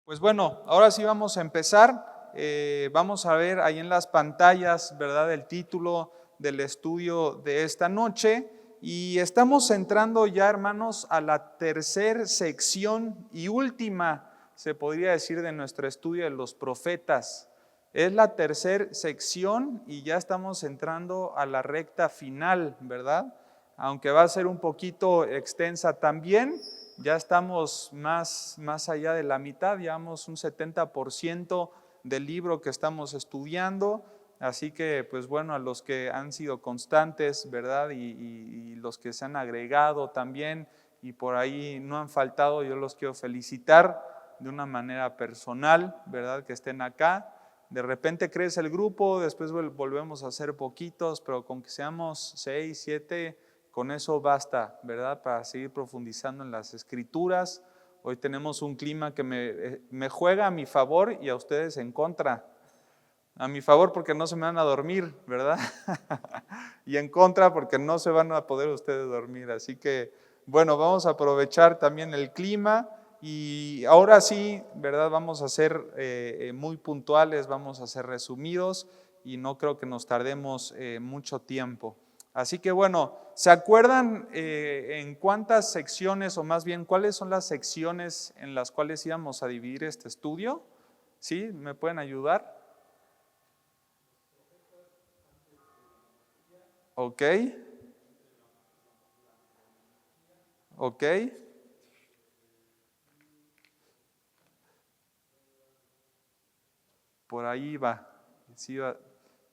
Pues bueno, ahora sí vamos a empezar. Vamos a ver ahí en las pantallas, ¿verdad?, el título del estudio de esta noche. Y estamos entrando ya, hermanos, a la tercera sección y última, se podría decir, de nuestro estudio de los profetas. Es la tercera sección y ya estamos entrando a la recta final, ¿verdad? Aunque va a ser un poquito extensa también. Ya estamos más allá de la mitad, llevamos un 70% del libro que estamos estudiando, así que pues bueno, a los que han sido constantes, ¿verdad? Y los que se han agregado también y por ahí no han faltado, yo los quiero felicitar de una manera personal, ¿verdad? Que estén acá. De repente crece el grupo, después volvemos a ser poquitos, pero con que seamos 6, 7, con eso basta, ¿verdad? Para seguir profundizando en las escrituras. Hoy tenemos un clima que me juega a mi favor y a ustedes en contra. A mi favor porque no se me van a dormir, ¿verdad? Y en contra porque no se van a poder ustedes dormir. Así que, bueno, vamos a aprovechar también el clima y ahora sí, ¿verdad? Vamos a ser muy puntuales, vamos a ser resumidos y no creo que nos tardemos mucho tiempo. Así que bueno, ¿se acuerdan en cuántas secciones o más bien cuáles son las secciones en las cuales íbamos a dividir este estudio? ¿Sí? ¿Me pueden ayudar? Ok. Ok. Por ahí va. Sí va.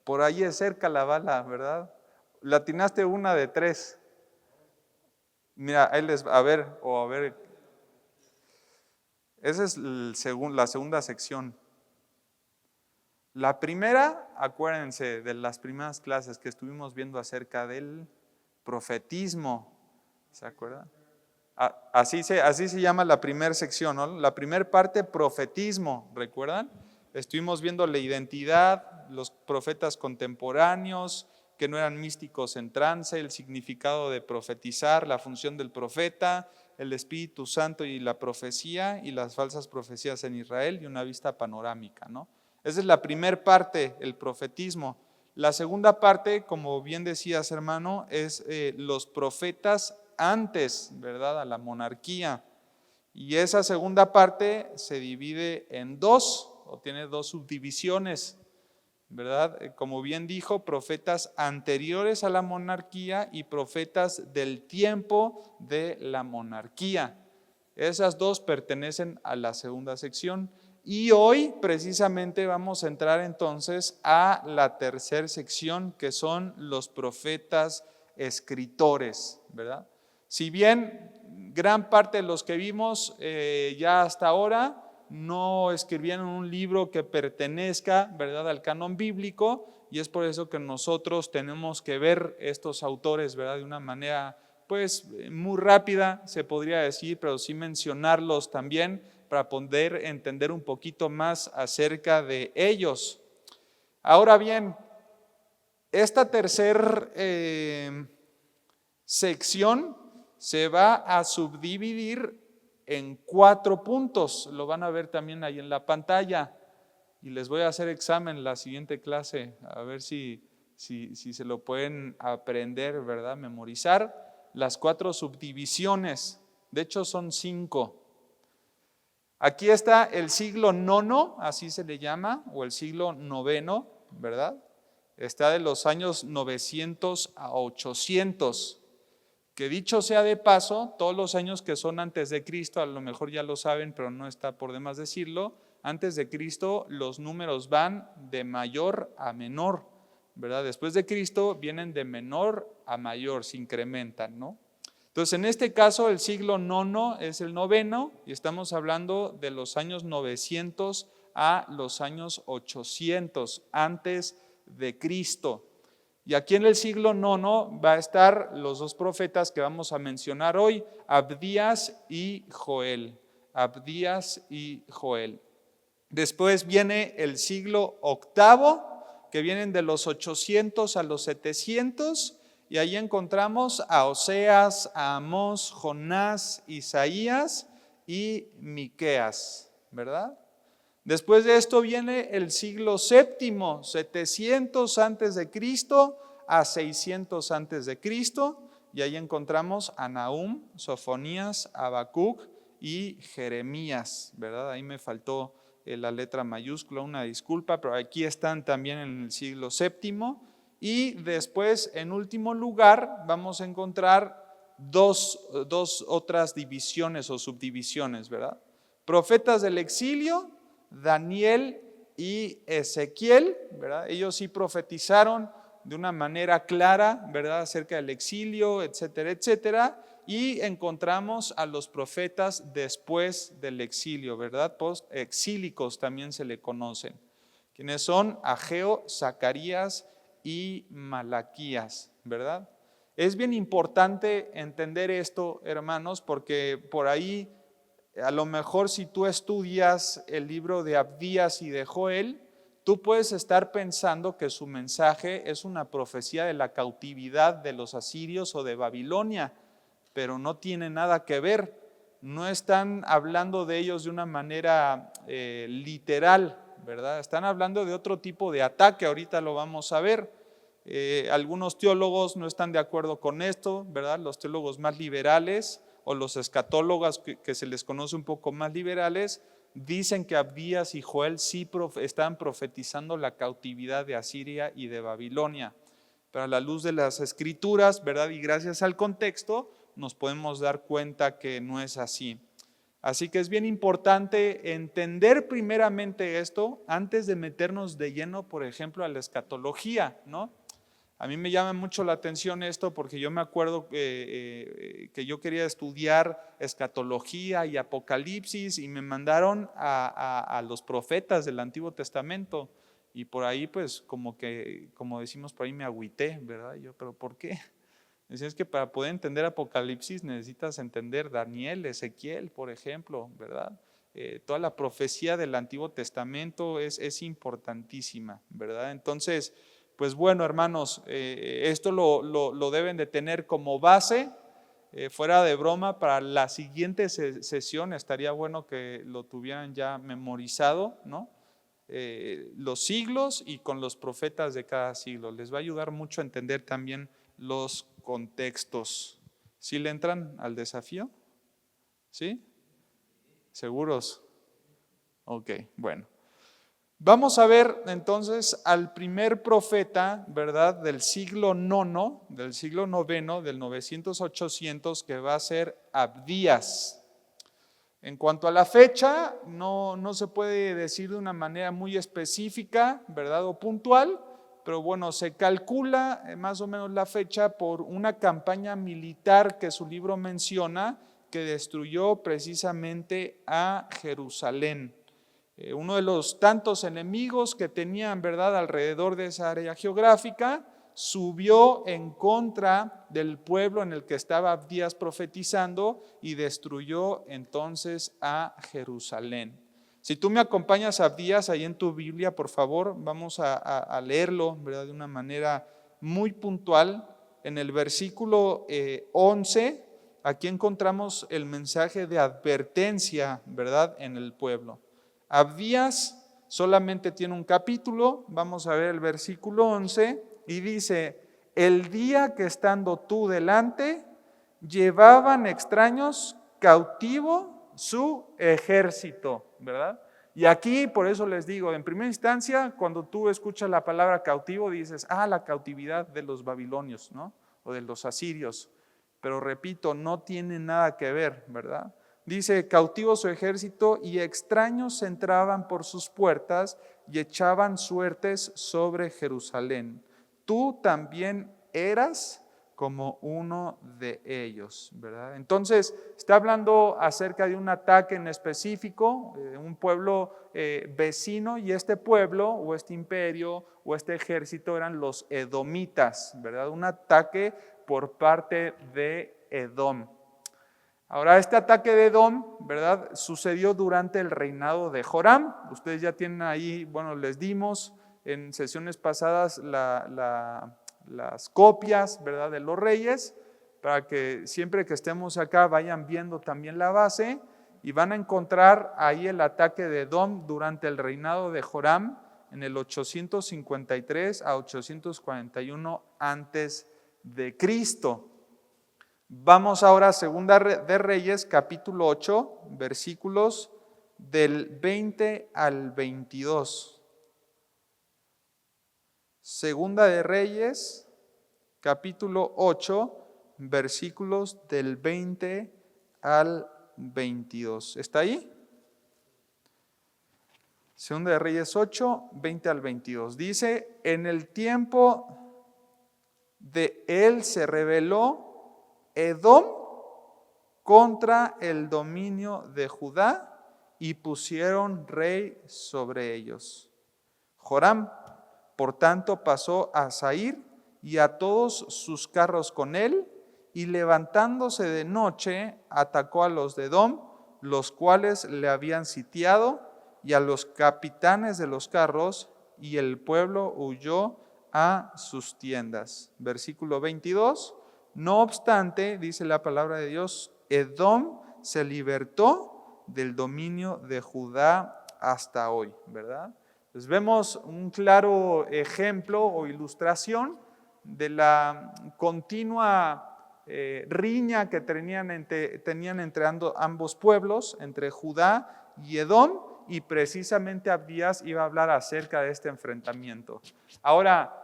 Por ahí es cerca la bala, ¿verdad? Le atinaste una de 3. Mira, ahí les a ver, o a ver. Esa es la segunda sección. La primera, acuérdense de las primeras clases que estuvimos viendo acerca del profetismo. ¿Se acuerdan? Así se llama la primera sección, ¿no? La primera parte, profetismo, ¿recuerdan? Estuvimos viendo la identidad, los profetas contemporáneos, que no eran místicos en trance, el significado de profetizar, la función del profeta, el Espíritu Santo y la profecía y las falsas profecías en Israel y una vista panorámica, ¿no? Esa es la primera parte, el profetismo. La segunda parte, como bien decías, hermano, es los profetas antes, ¿verdad?, a la monarquía. Y esa segunda parte se divide en dos, o tiene dos subdivisiones, ¿verdad? Como bien dijo, profetas anteriores a la monarquía y profetas del tiempo de la monarquía. Esas dos pertenecen a la segunda sección. Y hoy precisamente vamos a entrar entonces a la tercera sección, que son los profetas escritores, ¿verdad? Si bien gran parte de los que vimos ya hasta ahora no escribieron un libro que pertenezca, ¿verdad?, al canon bíblico, y es por eso que nosotros tenemos que ver estos autores, ¿verdad?, de una manera pues muy rápida, se podría decir, pero sí mencionarlos también para poder entender un poquito más acerca de ellos. Ahora bien, esta tercera sección se va a subdividir en 4 puntos, lo van a ver también ahí en la pantalla, y les voy a hacer examen en la siguiente clase, a ver si se lo pueden aprender, ¿verdad?, memorizar. Las 4 subdivisiones, de hecho son 5. Aquí está el siglo IX, así se le llama, o el siglo IX, ¿verdad? Está de los años 900 a 800. Que dicho sea de paso, todos los años que son antes de Cristo, a lo mejor ya lo saben, pero no está por demás decirlo, antes de Cristo los números van de mayor a menor, ¿verdad? Después de Cristo vienen de menor a mayor, se incrementan, ¿no? Entonces, en este caso, el siglo IX es el noveno y estamos hablando de los años 900 a los años 800 antes de Cristo. Y aquí en el siglo IX va a estar los 2 profetas que vamos a mencionar hoy, Abdías y Joel. Abdías y Joel. Después viene el siglo VIII, que vienen de los 800 a los 700, y ahí encontramos a Oseas, a Amós, Jonás, Isaías y Miqueas. ¿verdad? Después de esto viene el siglo séptimo, 700 antes de Cristo a 600 antes de Cristo, y ahí encontramos a Nahum, Sofonías, Habacuc y Jeremías, ¿verdad? Ahí me faltó la letra mayúscula, una disculpa, pero aquí están también en el siglo séptimo. Y después, en último lugar, vamos a encontrar dos otras divisiones o subdivisiones, ¿verdad? Profetas del exilio, Daniel y Ezequiel, ¿verdad? Ellos sí profetizaron de una manera clara, ¿verdad?, acerca del exilio, etcétera, etcétera. Y encontramos a los profetas después del exilio, ¿verdad? Post-exílicos también se le conocen, quienes son Ageo, Zacarías y Malaquías, ¿verdad? Es bien importante entender esto, hermanos, porque por ahí, a lo mejor si tú estudias el libro de Abdías y de Joel, tú puedes estar pensando que su mensaje es una profecía de la cautividad de los asirios o de Babilonia, pero no tiene nada que ver. No están hablando de ellos de una manera literal, ¿verdad? Están hablando de otro tipo de ataque, ahorita lo vamos a ver. Algunos teólogos no están de acuerdo con esto, ¿verdad? Los teólogos más liberales o los escatólogos que se les conoce un poco más liberales, dicen que Abdías y Joel sí están profetizando la cautividad de Asiria y de Babilonia. Pero a la luz de las escrituras, ¿verdad?, y gracias al contexto, nos podemos dar cuenta que no es así. Así que es bien importante entender primeramente esto antes de meternos de lleno, por ejemplo, a la escatología, ¿no? A mí me llama mucho la atención esto porque yo me acuerdo que yo quería estudiar escatología y apocalipsis y me mandaron a los profetas del Antiguo Testamento y por ahí pues como decimos por ahí me agüité, ¿verdad? Yo, ¿pero por qué? Decía, es que para poder entender Apocalipsis necesitas entender Daniel, Ezequiel, por ejemplo, ¿verdad? Toda la profecía del Antiguo Testamento es importantísima, ¿verdad? Entonces, pues bueno, hermanos, esto lo deben de tener como base, fuera de broma, para la siguiente sesión estaría bueno que lo tuvieran ya memorizado, ¿no? Los siglos y con los profetas de cada siglo. Les va a ayudar mucho a entender también los contextos. ¿Sí le entran al desafío? ¿Sí? ¿Seguros? Ok, bueno. Vamos a ver entonces al primer profeta, ¿verdad?, del siglo IX, del 900-800, que va a ser Abdías. En cuanto a la fecha, no se puede decir de una manera muy específica, ¿verdad?, o puntual, pero bueno, se calcula más o menos la fecha por una campaña militar que su libro menciona, que destruyó precisamente a Jerusalén. Uno de los tantos enemigos que tenían, ¿verdad?, alrededor de esa área geográfica, subió en contra del pueblo en el que estaba Abdías profetizando y destruyó entonces a Jerusalén. Si tú me acompañas a Abdías ahí en tu Biblia, por favor, vamos a leerlo, ¿verdad?, de una manera muy puntual. En el versículo 11, aquí encontramos el mensaje de advertencia, ¿verdad?, en el pueblo. Abdías solamente tiene un capítulo, vamos a ver el versículo 11, y dice: el día que estando tú delante, llevaban extraños cautivo su ejército, ¿verdad? Y aquí, por eso les digo, en primera instancia, cuando tú escuchas la palabra cautivo, dices, la cautividad de los babilonios, ¿no? O de los asirios. Pero repito, no tiene nada que ver, ¿verdad? Dice, cautivo su ejército y extraños entraban por sus puertas y echaban suertes sobre Jerusalén. Tú también eras como uno de ellos, ¿verdad? Entonces, está hablando acerca de un ataque en específico, un pueblo vecino, y este pueblo, o este imperio, o este ejército eran los edomitas, ¿verdad? Un ataque por parte de Edom. Ahora, este ataque de Edom, ¿verdad?, sucedió durante el reinado de Joram. Ustedes ya tienen ahí, bueno, les dimos en sesiones pasadas las copias, ¿verdad?, de los reyes, para que siempre que estemos acá vayan viendo también la base. y van a encontrar ahí el ataque de Edom durante el reinado de Joram en el 853 a 841 antes de Cristo. Vamos ahora a Segunda de Reyes, capítulo 8, versículos del 20 al 22. Segunda de Reyes, capítulo 8, versículos del 20 al 22. ¿Está ahí? Segunda de Reyes 8, 20 al 22. Dice, en el tiempo de él se rebeló Edom contra el dominio de Judá y pusieron rey sobre ellos. Joram, por tanto, pasó a Zair y a todos sus carros con él, y levantándose de noche, atacó a los de Edom, los cuales le habían sitiado, y a los capitanes de los carros, y el pueblo huyó a sus tiendas. Versículo 22. No obstante, dice la palabra de Dios, Edom se libertó del dominio de Judá hasta hoy, ¿verdad? Pues vemos un claro ejemplo o ilustración de la continua riña que tenían entre ambos pueblos, entre Judá y Edom, y precisamente Abdías iba a hablar acerca de este enfrentamiento. Ahora,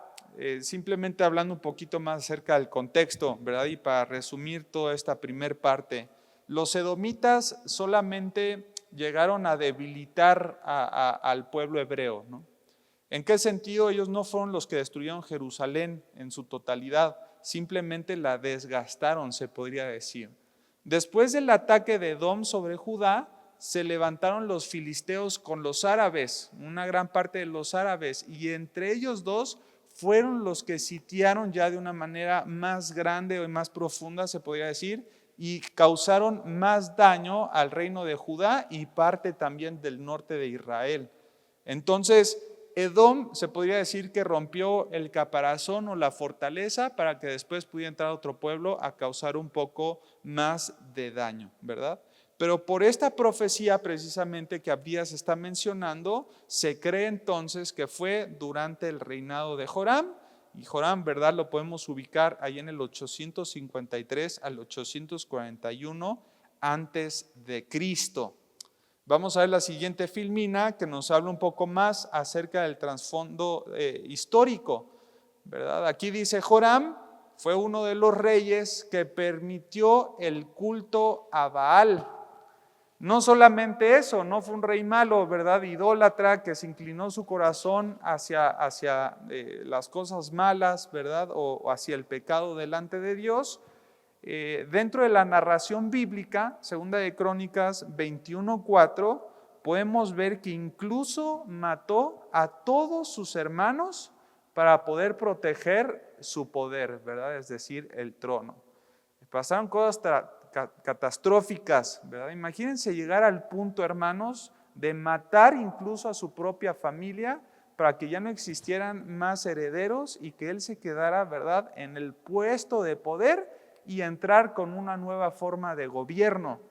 simplemente hablando un poquito más acerca del contexto, ¿verdad? Y para resumir toda esta primer parte, los edomitas solamente llegaron a debilitar al pueblo hebreo, ¿no? ¿En qué sentido? Ellos no fueron los que destruyeron Jerusalén en su totalidad, simplemente la desgastaron, se podría decir. Después del ataque de Edom sobre Judá, se levantaron los filisteos con los árabes, una gran parte de los árabes, y entre ellos dos fueron los que sitiaron ya de una manera más grande o más profunda, se podría decir, y causaron más daño al reino de Judá y parte también del norte de Israel. Entonces, Edom se podría decir que rompió el caparazón o la fortaleza para que después pudiera entrar otro pueblo a causar un poco más de daño, ¿verdad? Pero por esta profecía precisamente que Abdías está mencionando, se cree entonces que fue durante el reinado de Joram, y Joram, ¿verdad? Lo podemos ubicar ahí en el 853 al 841 antes de Cristo. Vamos a ver la siguiente filmina que nos habla un poco más acerca del trasfondo histórico, ¿verdad? Aquí dice Joram fue uno de los reyes que permitió el culto a Baal. No solamente eso, no fue un rey malo, ¿verdad? Idólatra, que se inclinó su corazón hacia las cosas malas, ¿verdad? O hacia el pecado delante de Dios. Dentro de la narración bíblica, Segunda de Crónicas 21:4, podemos ver que incluso mató a todos sus hermanos para poder proteger su poder, ¿verdad? Es decir, el trono. Pasaron cosas catastróficas, ¿verdad? Imagínense llegar al punto, hermanos, de matar incluso a su propia familia para que ya no existieran más herederos y que él se quedara, ¿verdad?, en el puesto de poder y entrar con una nueva forma de gobierno.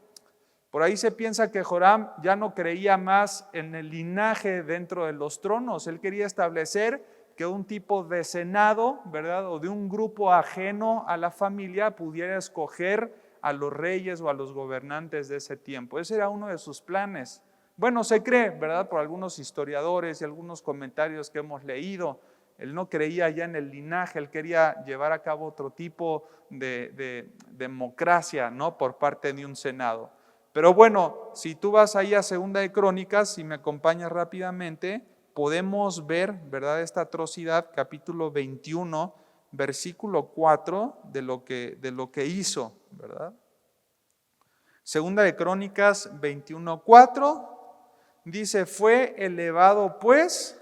Por ahí se piensa que Joram ya no creía más en el linaje dentro de los tronos. Él quería establecer que un tipo de senado, ¿verdad?, o de un grupo ajeno a la familia pudiera escoger a los reyes o a los gobernantes de ese tiempo. Ese era uno de sus planes. Bueno, se cree, ¿verdad?, por algunos historiadores y algunos comentarios que hemos leído. Él no creía ya en el linaje, él quería llevar a cabo otro tipo de democracia, ¿no?, por parte de un senado. Pero bueno, si tú vas ahí a Segunda de Crónicas, si me acompañas rápidamente, podemos ver, ¿verdad?, esta atrocidad, capítulo 21, versículo 4, de lo que hizo, ¿verdad? Segunda de Crónicas 21:4 dice, fue elevado pues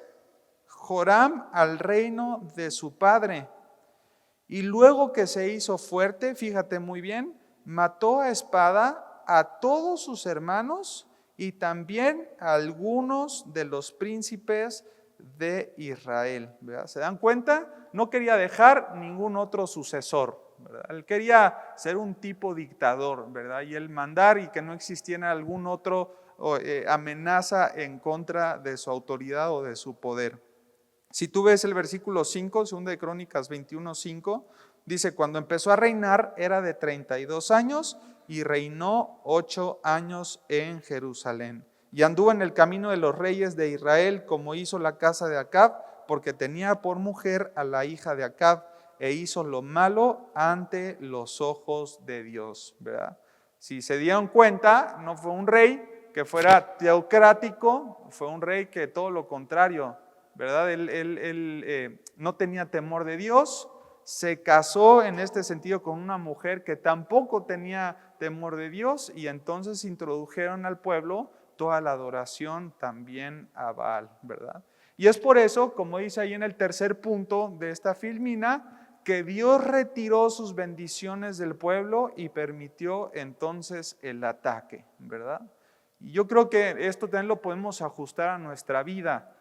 Joram al reino de su padre, y luego que se hizo fuerte, fíjate muy bien, mató a espada a todos sus hermanos y también a algunos de los príncipes de Israel, ¿verdad? ¿Se dan cuenta? No quería dejar ningún otro sucesor, ¿verdad? Él quería ser un tipo dictador, ¿verdad? Y el mandar y que no existiera algún otro amenaza en contra de su autoridad o de su poder. Si tú ves el versículo 5, 2 de Crónicas 21:5, dice, cuando empezó a reinar era de 32 años y reinó 8 años en Jerusalén. Y anduvo en el camino de los reyes de Israel, como hizo la casa de Acab, porque tenía por mujer a la hija de Acab, e hizo lo malo ante los ojos de Dios, ¿verdad? Si se dieron cuenta, no fue un rey que fuera teocrático, fue un rey que todo lo contrario, ¿verdad? Él no tenía temor de Dios, se casó en este sentido con una mujer que tampoco tenía temor de Dios y entonces introdujeron al pueblo toda la adoración también a Baal, ¿verdad? Y es por eso, como dice ahí en el tercer punto de esta filmina, que Dios retiró sus bendiciones del pueblo y permitió entonces el ataque, ¿verdad? Y yo creo que esto también lo podemos ajustar a nuestra vida.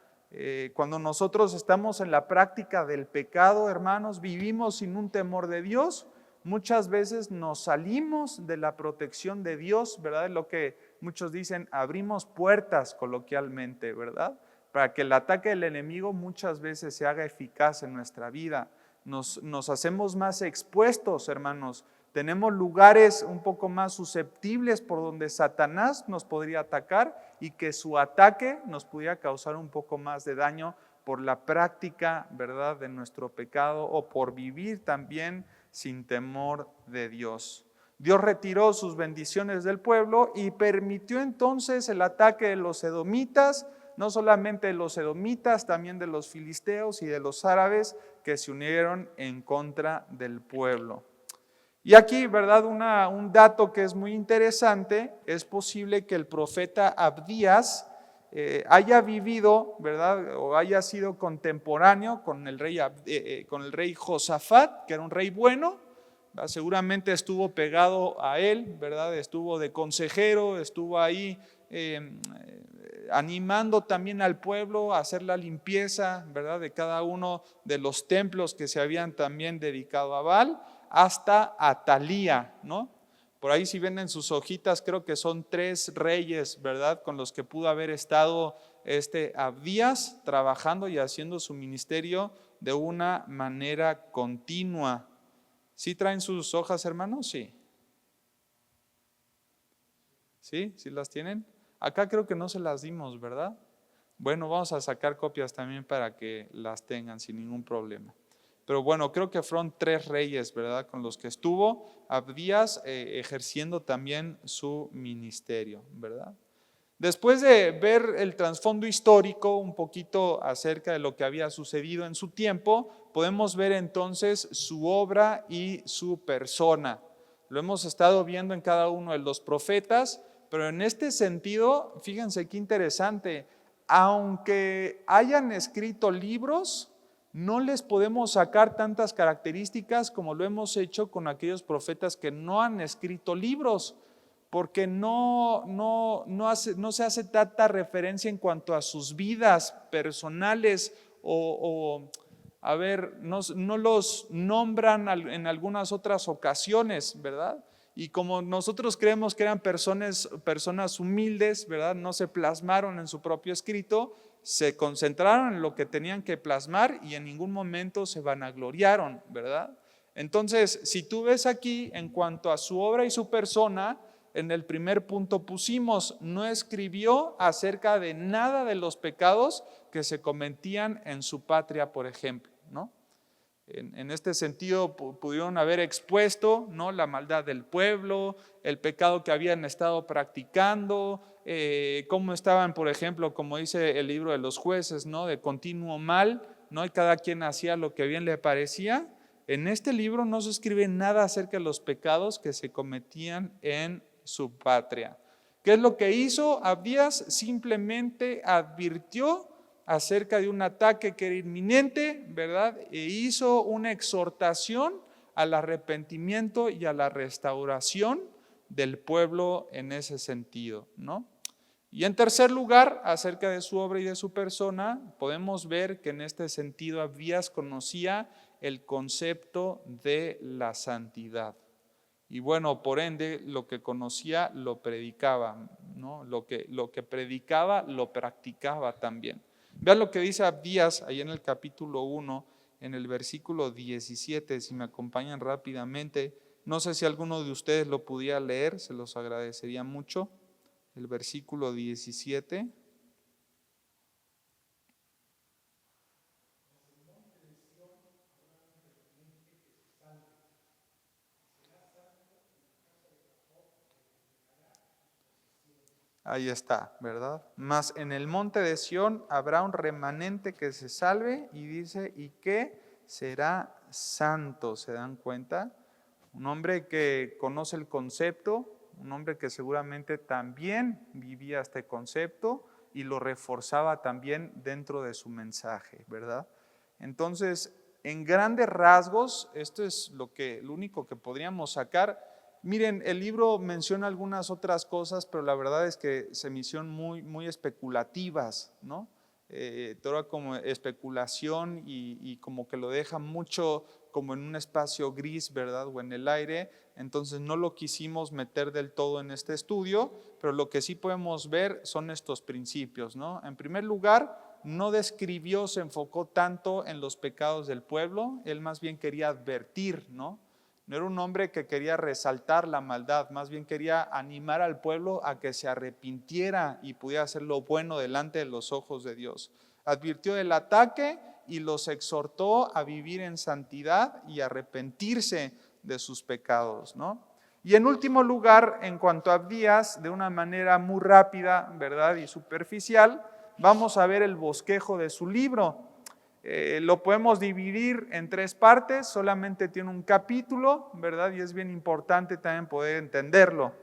Cuando nosotros estamos en la práctica del pecado, hermanos, vivimos sin un temor de Dios, muchas veces nos salimos de la protección de Dios, ¿verdad? Lo que muchos dicen, abrimos puertas coloquialmente, ¿verdad? Para que el ataque del enemigo muchas veces se haga eficaz en nuestra vida. Nos hacemos más expuestos, hermanos. Tenemos lugares un poco más susceptibles por donde Satanás nos podría atacar y que su ataque nos pudiera causar un poco más de daño por la práctica, ¿verdad?, de nuestro pecado o por vivir también sin temor de Dios. Dios retiró sus bendiciones del pueblo y permitió entonces el ataque de los edomitas, no solamente de los edomitas, también de los filisteos y de los árabes que se unieron en contra del pueblo. Y aquí, ¿verdad? Un dato que es muy interesante, es posible que el profeta Abdías haya vivido, ¿verdad? O haya sido contemporáneo con el rey Josafat, que era un rey bueno, ¿verdad? Seguramente estuvo pegado a él, ¿verdad? Estuvo de consejero, estuvo ahí animando también al pueblo a hacer la limpieza, ¿verdad?, de cada uno de los templos que se habían también dedicado a Baal, hasta Atalía, ¿no? Por ahí si ven en sus hojitas, creo que son 3 reyes, ¿verdad?, con los que pudo haber estado Abdías trabajando y haciendo su ministerio de una manera continua. ¿Sí traen sus hojas, hermanos? Sí. ¿Sí? ¿Sí las tienen? Acá creo que no se las dimos, ¿verdad? Bueno, vamos a sacar copias también para que las tengan sin ningún problema. Pero bueno, creo que fueron 3 reyes, ¿verdad?, con los que estuvo Abdías ejerciendo también su ministerio, ¿verdad? Después de ver el trasfondo histórico, un poquito acerca de lo que había sucedido en su tiempo, podemos ver entonces su obra y su persona. Lo hemos estado viendo en cada uno de los profetas, pero en este sentido, fíjense qué interesante, aunque hayan escrito libros, no les podemos sacar tantas características como lo hemos hecho con aquellos profetas que no han escrito libros, porque no se hace tanta referencia en cuanto a sus vidas personales no los nombran en algunas otras ocasiones, ¿verdad? Y como nosotros creemos que eran personas humildes, ¿verdad?, no se plasmaron en su propio escrito, se concentraron en lo que tenían que plasmar y en ningún momento se vanagloriaron, ¿verdad? Entonces, si tú ves aquí en cuanto a su obra y su persona, en el primer punto pusimos, no escribió acerca de nada de los pecados que se cometían en su patria, por ejemplo, ¿no? En este sentido pudieron haber expuesto, ¿no?, la maldad del pueblo, el pecado que habían estado practicando, cómo estaban, por ejemplo, como dice el libro de los jueces, ¿no?, de continuo mal, ¿no?, y cada quien hacía lo que bien le parecía. En este libro no se escribe nada acerca de los pecados que se cometían en su patria. ¿Qué es lo que hizo Abdías? Simplemente advirtió acerca de un ataque que era inminente, ¿verdad? E hizo una exhortación al arrepentimiento y a la restauración del pueblo en ese sentido, ¿no? Y en tercer lugar, acerca de su obra y de su persona, podemos ver que en este sentido Abdías conocía el concepto de la santidad. Y bueno, por ende, lo que conocía lo predicaba, ¿no? Lo que predicaba lo practicaba también. Vean lo que dice Abdías ahí en el capítulo 1, en el versículo 17, si me acompañan rápidamente. No sé si alguno de ustedes lo pudiera leer, se los agradecería mucho. El versículo 17. Ahí está, ¿verdad? Mas en el monte de Sión habrá un remanente que se salve y dice, ¿y qué? Será santo, ¿se dan cuenta? Un hombre que conoce el concepto, un hombre que seguramente también vivía este concepto y lo reforzaba también dentro de su mensaje, ¿verdad? Entonces, en grandes rasgos, esto es lo único que podríamos sacar. Miren, el libro menciona algunas otras cosas, pero la verdad es que se me hicieron muy especulativas, ¿no? Toda como especulación y como que lo deja mucho como en un espacio gris, ¿verdad? O en el aire. Entonces no lo quisimos meter del todo en este estudio, pero lo que sí podemos ver son estos principios, ¿no? En primer lugar, no describió, se enfocó tanto en los pecados del pueblo, él más bien quería advertir, ¿no? No era un hombre que quería resaltar la maldad, más bien quería animar al pueblo a que se arrepintiera y pudiera hacer lo bueno delante de los ojos de Dios. Advirtió del ataque y los exhortó a vivir en santidad y arrepentirse de sus pecados, ¿no? Y en último lugar, en cuanto a Abdías, de una manera muy rápida, ¿verdad? Y superficial, vamos a ver el bosquejo de su libro. Lo podemos dividir en 3 partes, solamente tiene un capítulo, ¿verdad? Y es bien importante también poder entenderlo.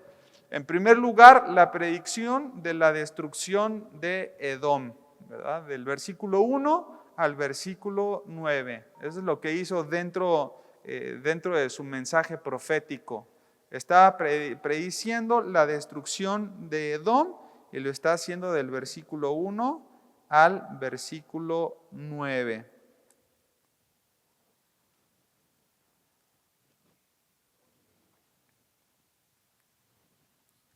En primer lugar, la predicción de la destrucción de Edom, ¿verdad? Del versículo 1 al versículo 9. Eso es lo que hizo dentro de su mensaje profético. Está prediciendo la destrucción de Edom y lo está haciendo del versículo 1 al versículo 9.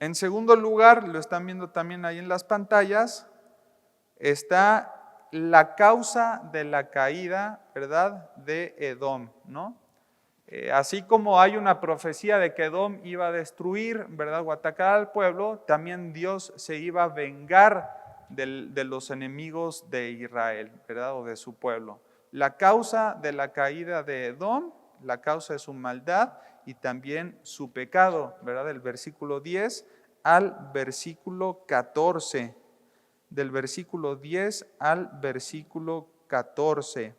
En segundo lugar, lo están viendo también ahí en las pantallas, está la causa de la caída, ¿verdad?, de Edom, ¿no? Así como hay una profecía de que Edom iba a destruir, ¿verdad?, o atacar al pueblo, también Dios se iba a vengar de los enemigos de Israel, ¿verdad?, o de su pueblo. La causa de la caída de Edom, la causa de su maldad y también su pecado, ¿verdad?, del versículo 10 al versículo 14. Del versículo 10 al versículo 14.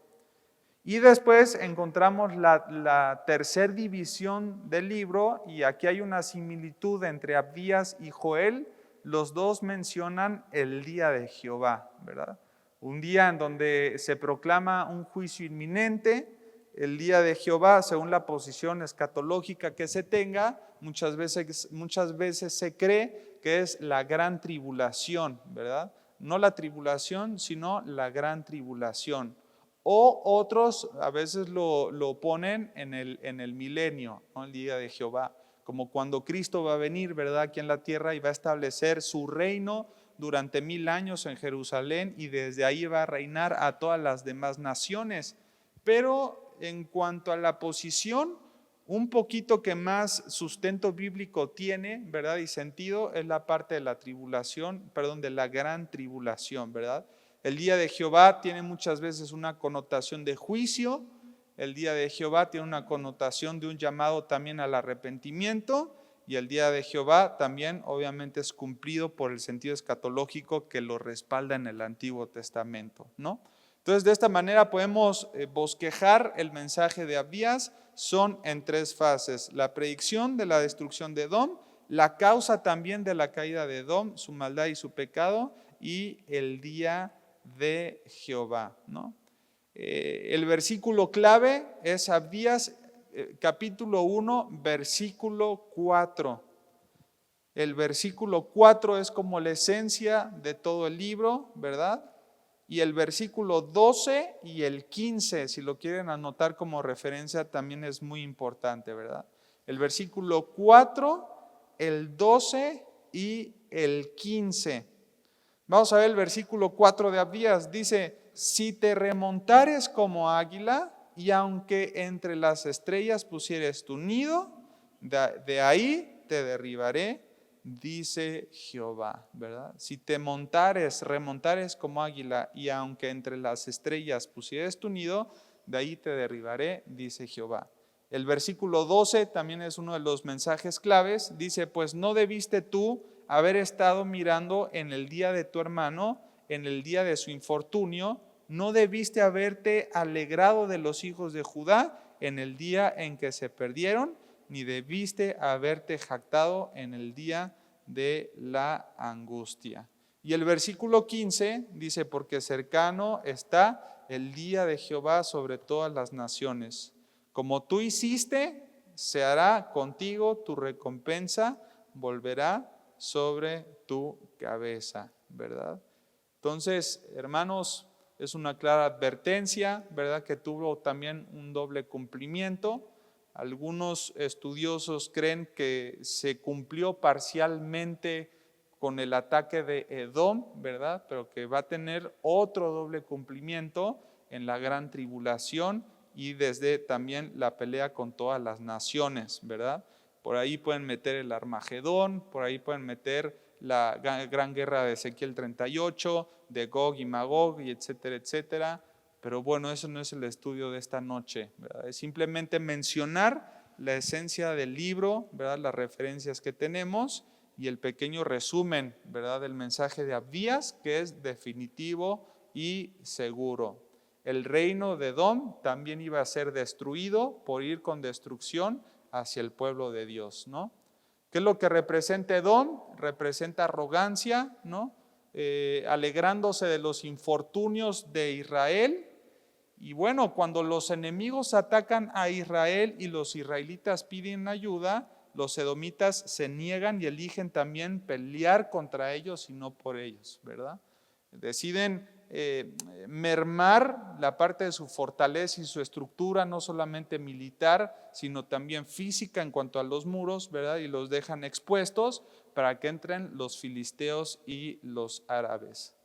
Y después encontramos la tercera división del libro, y aquí hay una similitud entre Abdías y Joel. Los dos mencionan el día de Jehová, ¿verdad? Un día en donde se proclama un juicio inminente. El día de Jehová, según la posición escatológica que se tenga, muchas veces se cree que es la gran tribulación, ¿verdad? No la tribulación, sino la gran tribulación. O otros a veces lo ponen en el milenio, ¿no?, el día de Jehová, como cuando Cristo va a venir, ¿verdad?, aquí en la tierra y va a establecer su reino durante 1000 años en Jerusalén y desde ahí va a reinar a todas las demás naciones. Pero en cuanto a la posición, un poquito que más sustento bíblico tiene, ¿verdad?, y sentido, es la parte de la tribulación, de la gran tribulación, ¿verdad? El día de Jehová tiene muchas veces una connotación de juicio, el día de Jehová tiene una connotación de un llamado también al arrepentimiento, y el día de Jehová también obviamente es cumplido por el sentido escatológico que lo respalda en el Antiguo Testamento, ¿no? Entonces, de esta manera podemos bosquejar el mensaje de Abdías. Son en 3 fases: la predicción de la destrucción de Edom, la causa también de la caída de Edom, su maldad y su pecado, y el día de Jehová, ¿no? El versículo clave es Abdías, capítulo 1, versículo 4. El versículo 4 es como la esencia de todo el libro, ¿verdad? y el versículo 12 y el 15, si lo quieren anotar como referencia, también es muy importante, ¿verdad? El versículo 4, el 12 y el 15. Vamos a ver el versículo 4 de Abdías. Dice, si te remontares como águila, y aunque entre las estrellas pusieres tu nido, de ahí te derribaré, dice Jehová, ¿verdad? Si te remontares como águila, y aunque entre las estrellas pusieres tu nido, de ahí te derribaré, dice Jehová. El versículo 12 también es uno de los mensajes claves. Dice, pues no debiste tú haber estado mirando en el día de tu hermano, en el día de su infortunio, no debiste haberte alegrado de los hijos de Judá en el día en que se perdieron, ni debiste haberte jactado en el día de la angustia. Y el versículo 15 dice, porque cercano está el día de Jehová sobre todas las naciones. Como tú hiciste, se hará contigo, tu recompensa volverá sobre tu cabeza, ¿verdad? Entonces, hermanos, es una clara advertencia, ¿verdad? Que tuvo también un doble cumplimiento. Algunos estudiosos creen que se cumplió parcialmente con el ataque de Edom, ¿verdad? Pero que va a tener otro doble cumplimiento en la gran tribulación y desde también la pelea con todas las naciones, ¿verdad? Por ahí pueden meter el Armagedón, por ahí pueden meter la gran guerra de Ezequiel 38, de Gog y Magog, y etcétera, etcétera. Pero bueno, eso no es el estudio de esta noche, ¿verdad? Es simplemente mencionar la esencia del libro, ¿verdad? Las referencias que tenemos y el pequeño resumen, ¿verdad? Del mensaje de Abdías, que es definitivo y seguro. El reino de Edom también iba a ser destruido por ir con destrucción hacia el pueblo de Dios, ¿no? ¿Qué es lo que representa Edom? Representa arrogancia, ¿no? Alegrándose de los infortunios de Israel. Y bueno, cuando los enemigos atacan a Israel y los israelitas piden ayuda, los edomitas se niegan y eligen también pelear contra ellos y no por ellos, ¿verdad? Deciden mermar la parte de su fortaleza y su estructura, no solamente militar, sino también física en cuanto a los muros, ¿verdad? Y los dejan expuestos para que entren los filisteos y los árabes.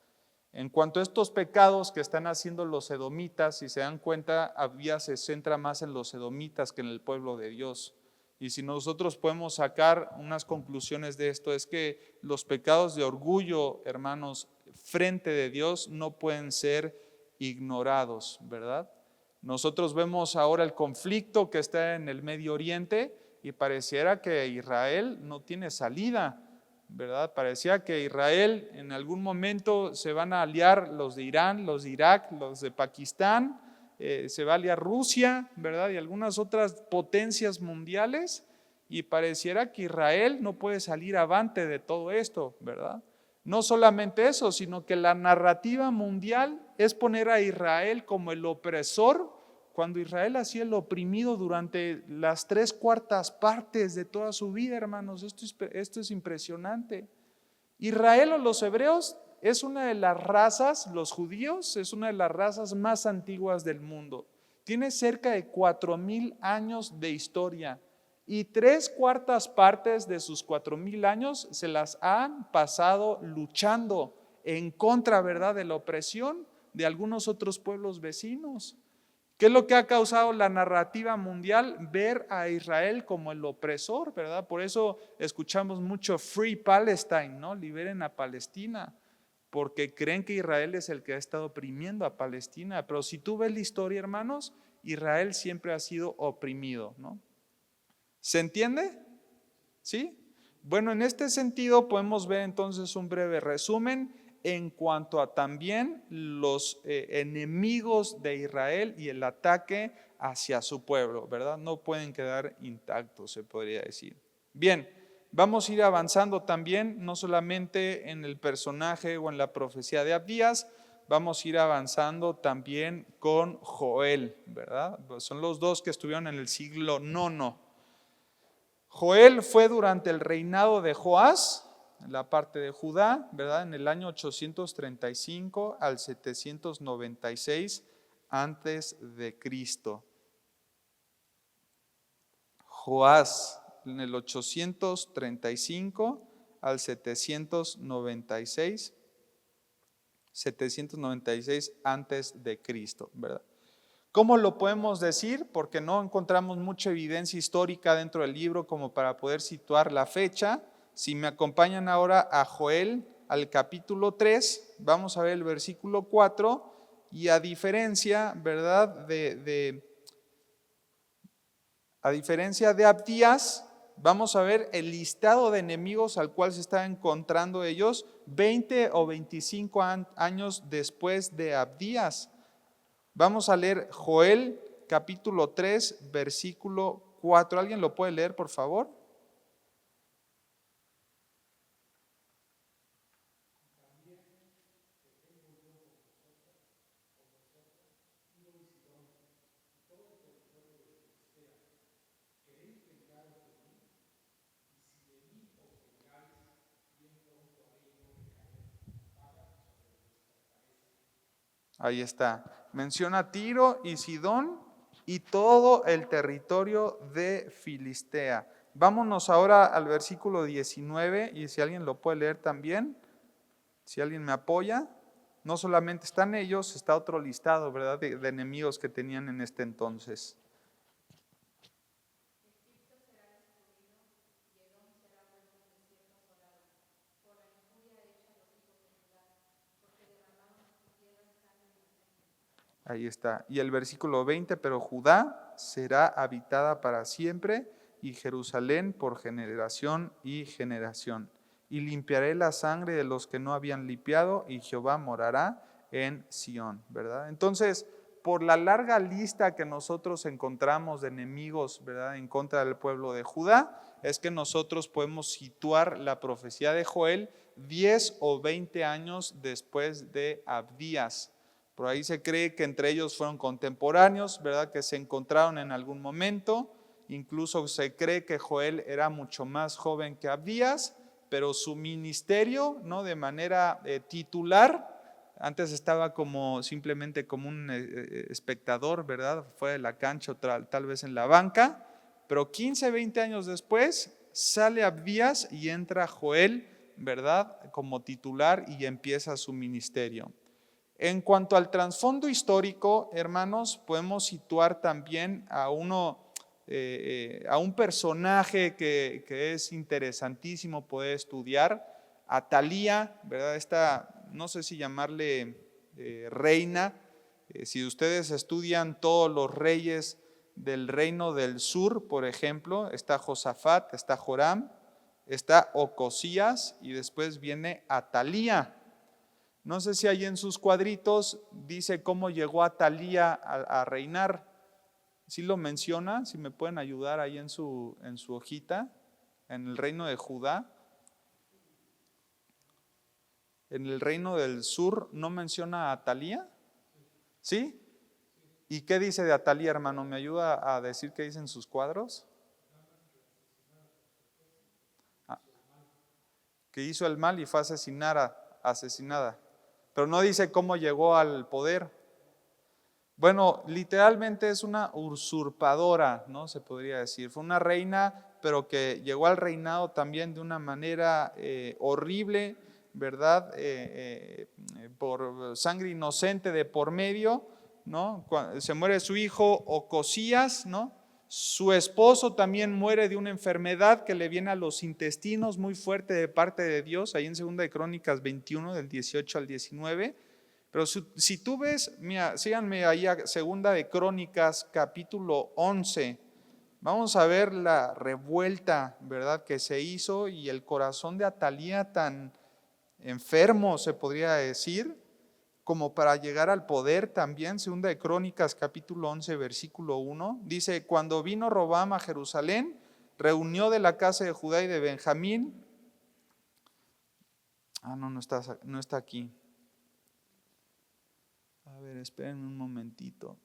En cuanto a estos pecados que están haciendo los edomitas, si se dan cuenta, Abdías se centra más en los edomitas que en el pueblo de Dios. Y si nosotros podemos sacar unas conclusiones de esto, es que los pecados de orgullo, hermanos, frente de Dios no pueden ser ignorados, ¿verdad? Nosotros vemos ahora el conflicto que está en el Medio Oriente y pareciera que Israel no tiene salida, ¿verdad? Parecía que Israel en algún momento se van a aliar los de Irán, los de Irak, los de Pakistán, se va a aliar Rusia, ¿verdad? Y algunas otras potencias mundiales, y pareciera que Israel no puede salir avante de todo esto, ¿verdad? No solamente eso, sino que la narrativa mundial es poner a Israel como el opresor, cuando Israel ha sido el oprimido durante las 3/4 partes de toda su vida, hermanos. Esto es impresionante. Israel o los hebreos es una de las razas, los judíos, es una de las razas más antiguas del mundo. Tiene cerca de 4,000 años de historia y 3/4 partes de sus 4,000 años se las han pasado luchando en contra, ¿verdad?, de la opresión de algunos otros pueblos vecinos. ¿Qué es lo que ha causado la narrativa mundial? Ver a Israel como el opresor, ¿verdad? Por eso escuchamos mucho Free Palestine, ¿no? Liberen a Palestina, porque creen que Israel es el que ha estado oprimiendo a Palestina. Pero si tú ves la historia, hermanos, Israel siempre ha sido oprimido, ¿no? ¿Se entiende? ¿Sí? Bueno, en este sentido podemos ver entonces un breve resumen en cuanto a también los enemigos de Israel y el ataque hacia su pueblo, ¿verdad? No pueden quedar intactos, se podría decir. Bien, vamos a ir avanzando también, no solamente en el personaje o en la profecía de Abdías, vamos a ir avanzando también con Joel, ¿verdad? Pues son los dos que estuvieron en el siglo IX. Joel fue durante el reinado de Joás, la parte de Judá, ¿verdad? En el año 835 al 796 antes de Cristo. Joás, en el 835 al 796 antes de Cristo, ¿verdad? ¿Cómo lo podemos decir? Porque no encontramos mucha evidencia histórica dentro del libro como para poder situar la fecha. Si me acompañan ahora a Joel, al capítulo 3, vamos a ver el versículo 4, y a diferencia, ¿verdad?, a diferencia de Abdías, vamos a ver el listado de enemigos al cual se están encontrando ellos 20 o 25 años después de Abdías. Vamos a leer Joel capítulo 3, versículo 4. ¿Alguien lo puede leer, por favor? Ahí está. Menciona Tiro y Sidón y todo el territorio de Filistea. Vámonos ahora al versículo 19 y si alguien lo puede leer también, si alguien me apoya. No solamente están ellos, está otro listado, ¿verdad?, de enemigos que tenían en este entonces. Ahí está. Y el versículo 20, pero Judá será habitada para siempre y Jerusalén por generación y generación. Y limpiaré la sangre de los que no habían limpiado y Jehová morará en Sión, ¿verdad? Entonces, por la larga lista que nosotros encontramos de enemigos, ¿verdad?, en contra del pueblo de Judá, es que nosotros podemos situar la profecía de Joel 10 o 20 años después de Abdías. Por ahí se cree que entre ellos fueron contemporáneos, ¿verdad?, que se encontraron en algún momento. Incluso se cree que Joel era mucho más joven que Abdías, pero su ministerio, ¿no?, de manera titular, antes estaba como simplemente como un espectador, ¿verdad?, fuera de la cancha o tal vez en la banca, pero 15, 20 años después sale Abdías y entra Joel, ¿verdad?, como titular y empieza su ministerio. En cuanto al trasfondo histórico, hermanos, podemos situar también a un personaje que es interesantísimo poder estudiar, Atalía, ¿verdad? Esta, no sé si llamarle reina. Si ustedes estudian todos los reyes del reino del sur, por ejemplo, está Josafat, está Joram, está Ocosías y después viene Atalía. No sé si ahí en sus cuadritos dice cómo llegó Atalía a reinar. ¿Sí lo menciona? Si me pueden ayudar ahí en su hojita, en el reino de Judá. En el reino del sur, ¿no menciona a Atalía? ¿Sí? ¿Y qué dice de Atalía, hermano? ¿Me ayuda a decir qué dicen sus cuadros? Que hizo el mal y fue asesinada. Pero no dice cómo llegó al poder. Bueno, literalmente es una usurpadora, ¿no? Se podría decir. Fue una reina, pero que llegó al reinado también de una manera horrible, ¿verdad? Por sangre inocente de por medio, ¿no? Se muere su hijo Ocosías, ¿no? Su esposo también muere de una enfermedad que le viene a los intestinos muy fuerte de parte de Dios, ahí en 2 de Crónicas 21, del 18 al 19. Pero si tú ves, mira, síganme ahí a 2 de Crónicas, capítulo 11. Vamos a ver la revuelta, ¿verdad?, que se hizo y el corazón de Atalía tan enfermo, se podría decir, como para llegar al poder también. 2 de Crónicas, capítulo 11, versículo 1. Dice, cuando vino Robam a Jerusalén, reunió de la casa de Judá y de Benjamín. No está aquí. A ver, espérenme un momentito.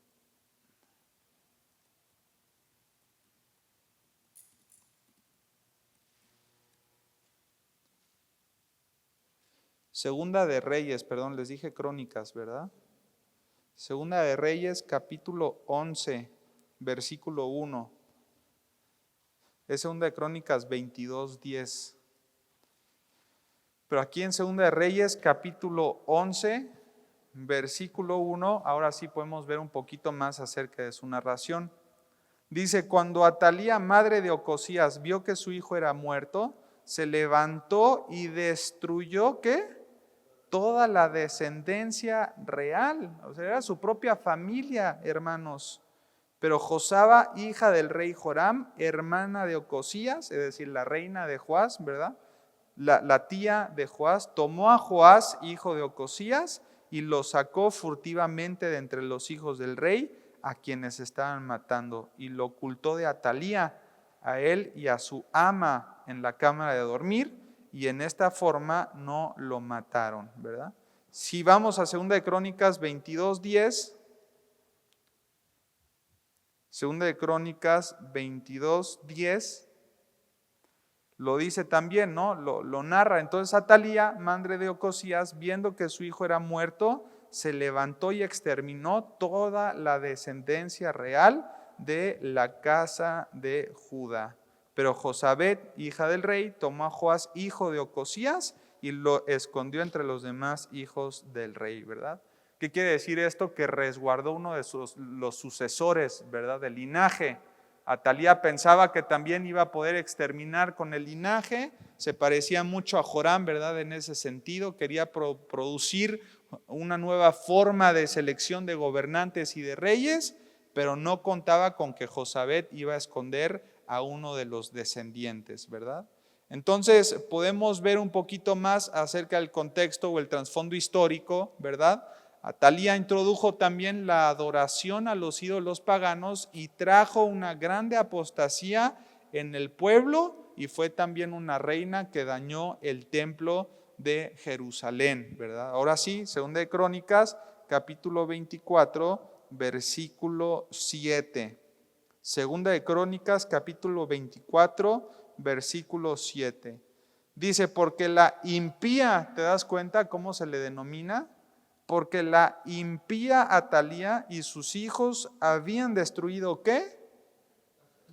Segunda de Reyes, perdón, les dije Crónicas, ¿verdad? Segunda de Reyes, capítulo 11, versículo 1. Es Segunda de Crónicas 22:10. Pero aquí en Segunda de Reyes, capítulo 11, versículo 1, ahora sí podemos ver un poquito más acerca de su narración. Dice, cuando Atalía, madre de Ocosías, vio que su hijo era muerto, se levantó y destruyó, ¿qué? Toda la descendencia real, o sea, era su propia familia, hermanos. Pero Josaba, hija del rey Joram, hermana de Ocosías, es decir, la reina de Joás, ¿verdad? La tía de Joás, tomó a Joás, hijo de Ocosías, y lo sacó furtivamente de entre los hijos del rey, a quienes estaban matando, y lo ocultó de Atalía, a él y a su ama en la cámara de dormir, y en esta forma no lo mataron, ¿verdad? Si vamos a 2 de Crónicas 22:10, 2 de Crónicas 22:10, lo dice también, ¿no? Lo narra. Entonces Atalía, madre de Ocosías, viendo que su hijo era muerto, se levantó y exterminó toda la descendencia real de la casa de Judá. Pero Josabet, hija del rey, tomó a Joás, hijo de Ocosías, y lo escondió entre los demás hijos del rey, ¿verdad? ¿Qué quiere decir esto? Que resguardó uno de los sucesores, ¿verdad? Del linaje. Atalía pensaba que también iba a poder exterminar con el linaje, se parecía mucho a Joram, ¿verdad? En ese sentido, quería producir una nueva forma de selección de gobernantes y de reyes, pero no contaba con que Josabet iba a esconder a uno de los descendientes, ¿verdad? Entonces podemos ver un poquito más acerca del contexto o el trasfondo histórico, ¿verdad? Atalía introdujo también la adoración a los ídolos paganos y trajo una grande apostasía en el pueblo, y fue también una reina que dañó el templo de Jerusalén, ¿verdad? Ahora sí, 2 de Crónicas, capítulo 24, versículo 7. 2 de Crónicas, capítulo 24, versículo 7. Dice, porque la impía, ¿te das cuenta cómo se le denomina? Porque la impía Atalía y sus hijos habían destruido, ¿qué?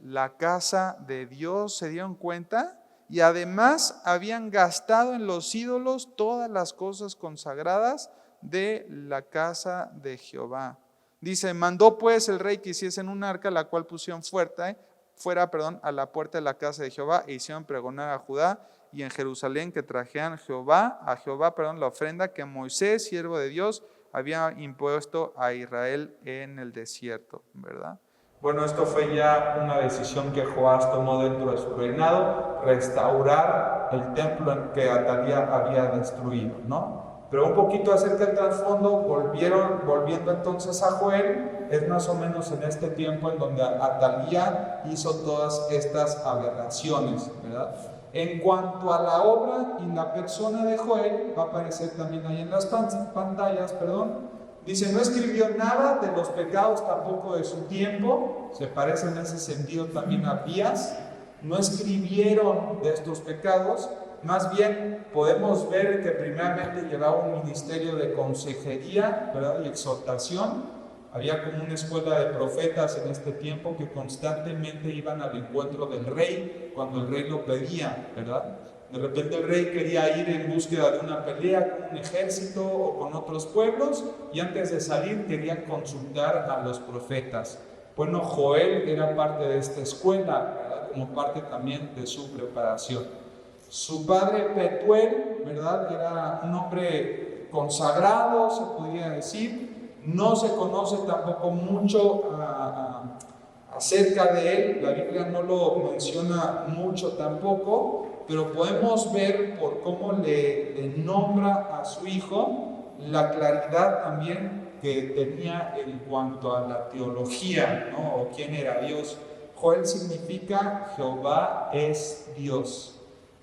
La casa de Dios, ¿se dieron cuenta? Y además habían gastado en los ídolos todas las cosas consagradas de la casa de Jehová. Dice, mandó pues el rey que hiciesen un arca, la cual pusieron fuera a la puerta de la casa de Jehová, e hicieron pregonar a Judá y en Jerusalén que trajeran a Jehová, la ofrenda que Moisés, siervo de Dios, había impuesto a Israel en el desierto, ¿verdad? Bueno, esto fue ya una decisión que Joás tomó dentro de su reinado, restaurar el templo que Atalía había destruido, ¿no? Pero un poquito acerca del trasfondo, volviendo entonces a Joel, es más o menos en este tiempo en donde Atalía hizo todas estas aberraciones, ¿verdad? En cuanto a la obra y la persona de Joel, va a aparecer también ahí en las pantallas, dice, no escribió nada de los pecados tampoco de su tiempo, se parece en ese sentido también a Abías, no escribieron de estos pecados, más bien podemos ver que primeramente llevaba un ministerio de consejería, ¿verdad? Y exhortación. Había como una escuela de profetas en este tiempo que constantemente iban al encuentro del rey cuando el rey lo pedía, ¿verdad? De repente el rey quería ir en búsqueda de una pelea con un ejército o con otros pueblos, y antes de salir quería consultar a los profetas. Bueno, Joel era parte de esta escuela, ¿verdad? Como parte también de su preparación. Su padre Petuel, ¿verdad? Era un hombre consagrado, se podría decir. No se conoce tampoco mucho acerca de él, la Biblia no lo menciona mucho tampoco, pero podemos ver por cómo le nombra a su hijo la claridad también que tenía en cuanto a la teología, ¿no? O quién era Dios. Joel significa Jehová es Dios.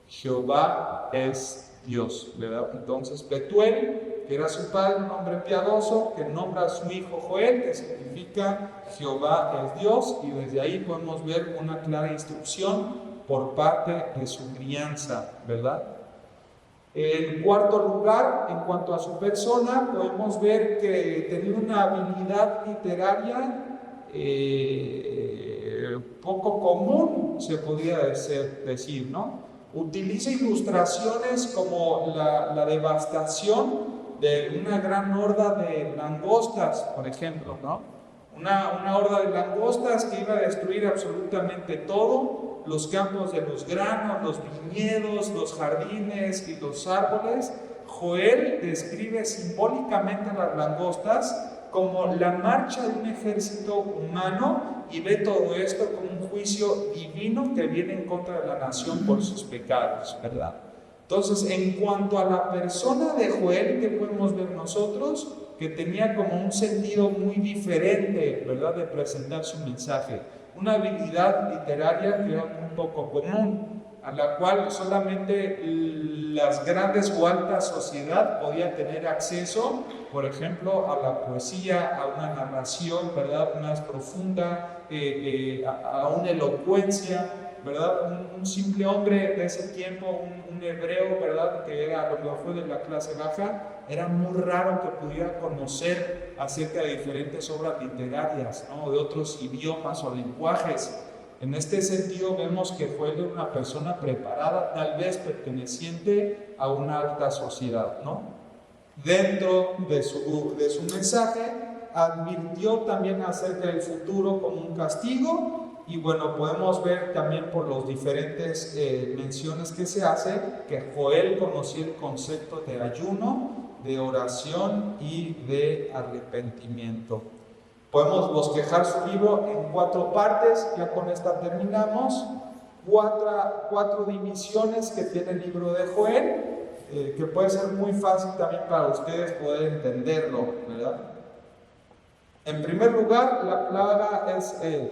Jehová es Dios, ¿verdad? Entonces Petuel, que era su padre, un hombre piadoso, que nombra a su hijo Joel, que significa Jehová es Dios, y desde ahí podemos ver una clara instrucción por parte de su crianza, ¿verdad? En cuarto lugar, en cuanto a su persona, podemos ver que tenía una habilidad literaria poco común, se podría decir, ¿no? Utiliza ilustraciones como la devastación de una gran horda de langostas, por ejemplo, ¿no? Una horda de langostas que iba a destruir absolutamente todo, los campos de los granos, los viñedos, los jardines y los árboles. Joel describe simbólicamente a las langostas como la marcha de un ejército humano y ve todo esto como un juicio divino que viene en contra de la nación por sus pecados, ¿verdad? Entonces, en cuanto a la persona de Joel, que podemos ver nosotros, que tenía como un sentido muy diferente, ¿verdad?, de presentar su mensaje, una habilidad literaria que era muy poco común, a la cual solamente las grandes o alta sociedad podía tener acceso, por ejemplo, a la poesía, a una narración, ¿verdad?, más profunda, a una elocuencia, ¿verdad? Un simple hombre de ese tiempo, un hebreo, ¿verdad?, que era lo que fue de la clase baja, era muy raro que pudiera conocer acerca de diferentes obras literarias, ¿no?, de otros idiomas o lenguajes. En este sentido vemos que fue una persona preparada, tal vez perteneciente a una alta sociedad, ¿no? Dentro de su mensaje advirtió también acerca del futuro como un castigo, y bueno, podemos ver también por las diferentes menciones que se hace que Joel conocía el concepto de ayuno, de oración y de arrepentimiento. Podemos bosquejar su libro en 4 partes, ya con esta terminamos. 4 divisiones que tiene el libro de Joel, que puede ser muy fácil también para ustedes poder entenderlo, ¿verdad? En primer lugar, la plaga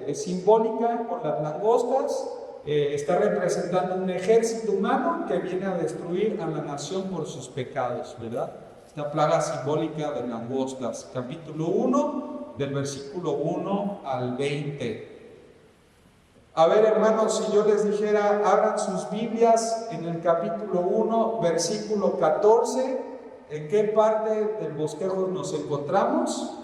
es simbólica con las langostas, está representando un ejército humano que viene a destruir a la nación por sus pecados, ¿verdad? Esta plaga simbólica de langostas, capítulo 1, del versículo 1 al 20. A ver, hermanos, si yo les dijera, abran sus Biblias en el capítulo 1, versículo 14, ¿en qué parte del bosquejo nos encontramos?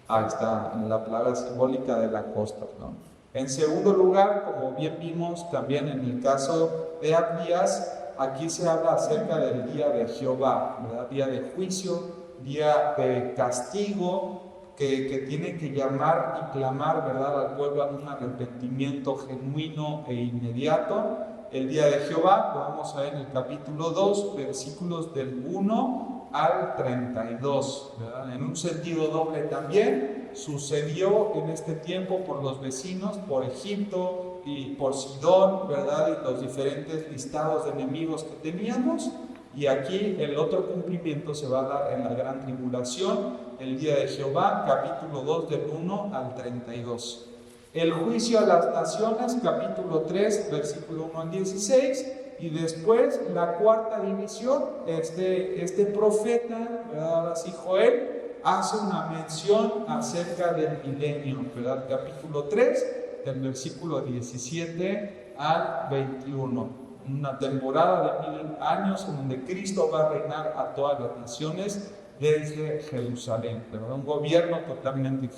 Ahí está, en la plaga simbólica de langostas, ¿no? En segundo lugar, como bien vimos también en el caso de Abdías, aquí se habla acerca del día de Jehová, ¿verdad? Día de juicio, día de castigo, que tiene que llamar y clamar, ¿verdad?, al pueblo a un arrepentimiento genuino e inmediato. El día de Jehová lo vamos a ver en el capítulo 2, versículos del 1 al 32, ¿verdad? En un sentido doble también, sucedió en este tiempo por los vecinos, por Egipto y por Sidón, ¿verdad?, y los diferentes listados de enemigos que teníamos. Y aquí el otro cumplimiento se va a dar en la gran tribulación, el día de Jehová, capítulo 2, del 1 al 32. El juicio a las naciones, capítulo 3, versículo 1 al 16. Y después la cuarta división, este profeta, ¿verdad?, ahora sí, Joel, hace una mención acerca del milenio, ¿verdad? Capítulo 3, del versículo 17 al 21. Una temporada de 1000 años en donde Cristo va a reinar a todas las naciones desde Jerusalén, ¿verdad? Un gobierno totalmente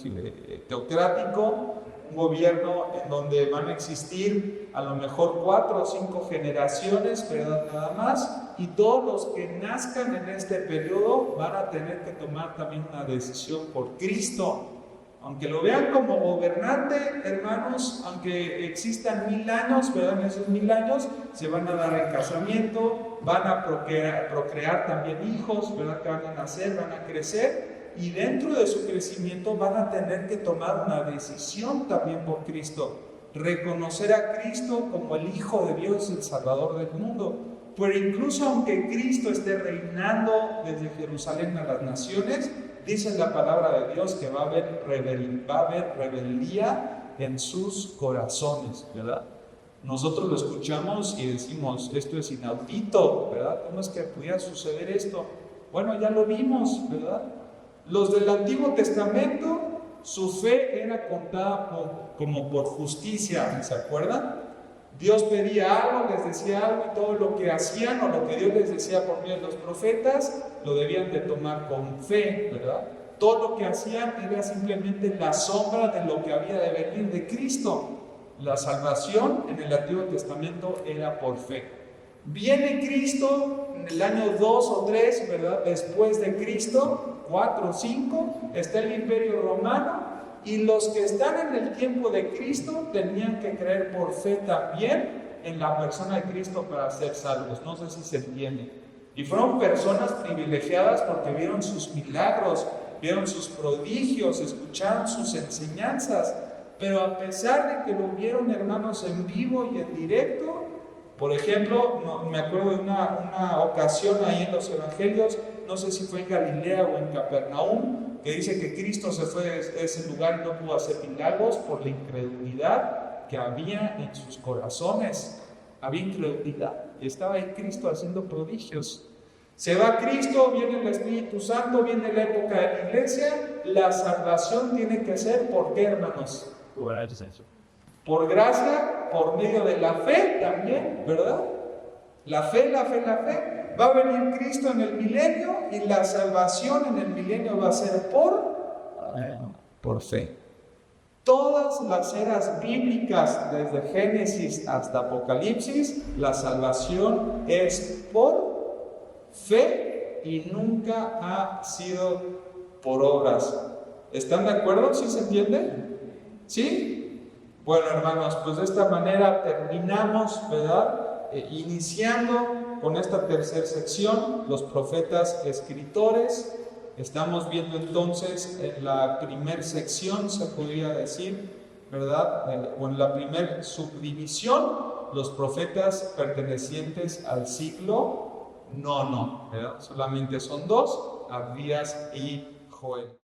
teocrático, un gobierno en donde van a existir a lo mejor 4 o 5 generaciones, ¿verdad?, nada más, y todos los que nazcan en este periodo van a tener que tomar también una decisión por Cristo. Aunque lo vean como gobernante, hermanos, aunque existan 1000 años, ¿verdad?, en esos 1000 años se van a dar en casamiento, van a procrear también hijos, ¿verdad?, que van a nacer, van a crecer, y dentro de su crecimiento van a tener que tomar una decisión también por Cristo, reconocer a Cristo como el Hijo de Dios, el Salvador del mundo. Pero incluso aunque Cristo esté reinando desde Jerusalén a las naciones, dice la palabra de Dios que va a haber rebeldía en sus corazones, ¿verdad? Nosotros lo escuchamos y decimos, esto es inaudito, ¿verdad? ¿Cómo es que pudiera suceder esto? Bueno, ya lo vimos, ¿verdad? Los del Antiguo Testamento su fe era contada como por justicia, ¿se acuerdan? Dios pedía algo, les decía algo y todo lo que hacían o lo que Dios les decía por medio de los profetas, lo debían de tomar con fe, ¿verdad? Todo lo que hacían era simplemente la sombra de lo que había de venir de Cristo. La salvación en el Antiguo Testamento era por fe. Viene Cristo en el año 2 o 3, ¿verdad? Después de Cristo, 4 o 5, está el Imperio Romano. Y los que están en el tiempo de Cristo tenían que creer por fe también en la persona de Cristo para ser salvos. No sé si se entiende. Y fueron personas privilegiadas porque vieron sus milagros, vieron sus prodigios, escucharon sus enseñanzas. Pero a pesar de que lo vieron, hermanos, en vivo y en directo, por ejemplo, me acuerdo de una ocasión ahí en los evangelios, no sé si fue en Galilea o en Capernaum, que dice que Cristo se fue de ese lugar y no pudo hacer milagros por la incredulidad que había en sus corazones. Había incredulidad y estaba ahí Cristo haciendo prodigios. Se va Cristo, viene el Espíritu Santo, viene la época de la iglesia. La salvación tiene que ser ¿por qué, hermanos? Por gracia, por medio de la fe también, ¿verdad? La fe. Va a venir Cristo en el milenio y la salvación en el milenio va a ser por fe. Todas las eras bíblicas, desde Génesis hasta Apocalipsis, la salvación es por fe y nunca ha sido por obras. ¿Están de acuerdo? ¿Sí se entiende? ¿Sí? Bueno, hermanos, pues de esta manera terminamos, ¿verdad? Iniciando con esta tercera sección, los profetas escritores. Estamos viendo entonces en la primera sección, se podría decir, ¿verdad? O en la primera subdivisión, los profetas pertenecientes al siglo IX, ¿verdad? Solamente son dos, Abdías y Joel.